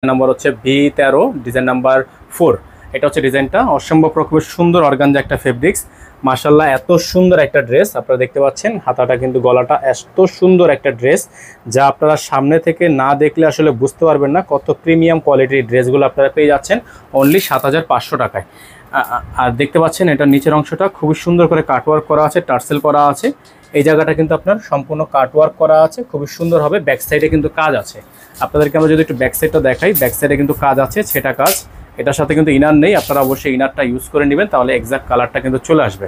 Number হচ্ছে V13, design number 4। এটা হচ্ছে ডিজাইনটা, অসম্ভব রকমের সুন্দর অর্গানজা একটা ফেব্রিক্স। মাশাআল্লাহ, এত সুন্দর একটা ড্রেস আপনারা দেখতে পাচ্ছেন। হাতাটা কিন্তু, গলাটা এত সুন্দর একটা ড্রেস, যা আপনারা সামনে থেকে না দেখলে আসলে বুঝতে পারবেন না কত প্রিমিয়াম কোয়ালিটির ড্রেসগুলো আপনারা পেয়ে যাচ্ছেন অনলি 7500 টাকায়। আর দেখতে পাচ্ছেন এটা নিচের অংশটা খুবই সুন্দর করে কাটওয়ার্ক করা আছে, টার্সেল করা আছে। এই জায়গাটা কিন্তু আপনার সম্পূর্ণ কাটওয়ার্ক করা আছে, খুবই সুন্দর হবে। ব্যাক সাইডে কিন্তু কাজ আছে, আপনাদেরকে আমরা যদি একটু ব্যাক সাইডটা দেখাই, ব্যাক সাইডে কিন্তু কাজ আছে, সেটা কাজ। এটার সাথে কিন্তু ইনার নেই, আপনারা অবশ্যই ইনারটা ইউজ করে নেবেন, তাহলে এক্সাক্ট কালারটা কিন্তু চলে আসবে।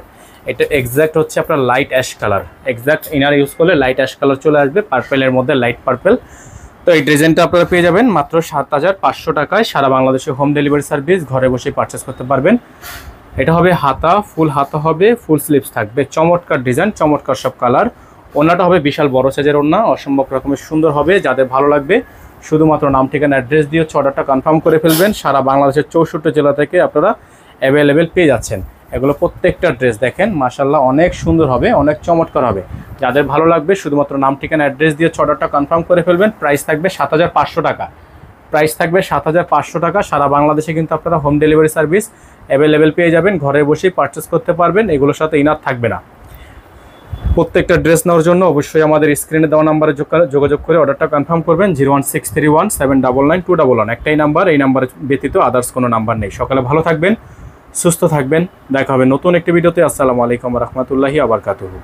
এটা এক্সাক্ট হচ্ছে আপনার light ash colour, exact inner use করলে লাইট অ্যাশ কালার চলে আসবে, পার্পেলের মধ্যে লাইট পার্পেল। তো এই ডিজাইনটা আপনারা পেয়ে যাবেন মাত্র 7500 টাকায়। সারা বাংলাদেশে হোম ডেলিভারি সার্ভিস, ঘরে বসেই পারচেস করতে পারবেন। এটা হবে হাতা, ফুল হাতা হবে, ফুল স্লিভস থাকবে, চমৎকার ডিজাইন, চমৎকার সব কালার। ওনাটা হবে বিশাল বড় সাইজের ওনা, অসম্ভব রকমের সুন্দর হবে। যাদের ভালো লাগবে শুধুমাত্র নাম ঠিকানা অ্যাড্রেস দিয়ে অর্ডারটা কনফার্ম করে ফেলবেন। সারা বাংলাদেশের 64 জেলা থেকে আপনারা অ্যাভেলেবেল পেয়ে যাচ্ছেন। এগুলো প্রত্যেকটা ড্রেস দেখেন মাশাআল্লাহ অনেক সুন্দর হবে, অনেক চমৎকার হবে। যাদের ভালো লাগবে শুধুমাত্র নাম ঠিকানা অ্যাড্রেস দিয়ে অর্ডারটা কনফার্ম করে ফেলবেন। প্রাইস থাকবে 7500 টাকা, প্রাইস থাকবে 7500 টাকা। সারা বাংলাদেশে কিন্তু আপনারা হোম ডেলিভারি সার্ভিস অ্যাভেলেবেল পেয়ে যাবেন, ঘরে বসেই পারচেস করতে পারবেন। এগুলোর সাথে ইনার থাকবে না। প্রত্যেকটা ড্রেস নেওয়ার জন্য অবশ্যই আমাদের স্ক্রিনে দেওয়া নাম্বারে যোগাযোগ করে অর্ডারটা কনফার্ম করবেন। 01631799911 একটাই নাম্বার, এই নাম্বার ব্যতীত আদার্স কোনো নাম্বার নেই। সকালে ভালো থাকবেন, সুস্থ থাকবেন, দেখা হবে নতুন একটি ভিডিওতে। আসসালামু আলাইকুম রহমতুল্লাহি আবরকাতুহু।